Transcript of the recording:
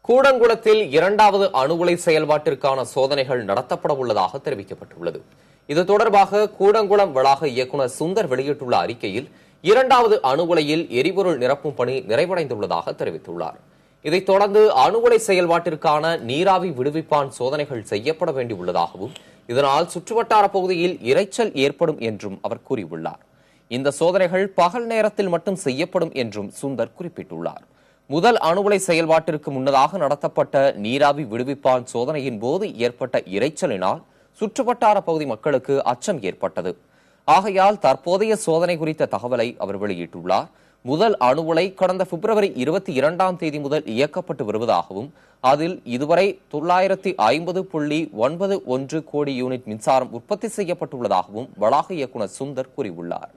கூடங்குளத்தில் இரண்டாவது அணு உலை செயல்பாட்டிற்கான சோதனைகள் நடத்தப்பட உள்ளதாக தெரிவிக்கப்பட்டுள்ளது. இது தொடர்பாக கூடங்குளம் வளாக இயக்குநர் சுந்தர் வெளியிட்டுள்ள அறிக்கையில், இரண்டாவது அணு உலையில் எரிபொருள் நிரப்பும் பணி நிறைவடைந்துள்ளதாக தெரிவித்துள்ளார். இதைத் தொடர்ந்து அணு உலை செயல்பாட்டிற்கான நீராவி விடுவிப்பான் சோதனைகள் செய்யப்பட வேண்டியுள்ளதாகவும், இதனால் சுற்றுவட்டார பகுதியில் இரைச்சல் ஏற்படும் என்றும் அவர் கூறியுள்ளார். இந்த சோதனைகள் பகல் நேரத்தில் மட்டும் செய்யப்படும் என்றும் சுந்தர் குறிப்பிட்டுள்ளார். முதல் அணு உலை செயல்பாட்டிற்கு முன்னதாக நடத்தப்பட்ட நீராவி விடுவிப்பான் சோதனையின் போது ஏற்பட்ட இரைச்சலினால் சுற்றுவட்டார பகுதி மக்களுக்கு அச்சம் ஏற்பட்டது. ஆகையால் தற்போதைய சோதனை குறித்த தகவலை அவர் வெளியிட்டுள்ளார். முதல் அணு உலை கடந்த பிப்ரவரி 22 முதல் இயக்கப்பட்டு வருவதாகவும், அதில் இதுவரை 950.91 கோடி யூனிட் மின்சாரம் உற்பத்தி செய்யப்பட்டுள்ளதாகவும் வளாக இயக்குநர் சுந்தர் கூறியுள்ளார்.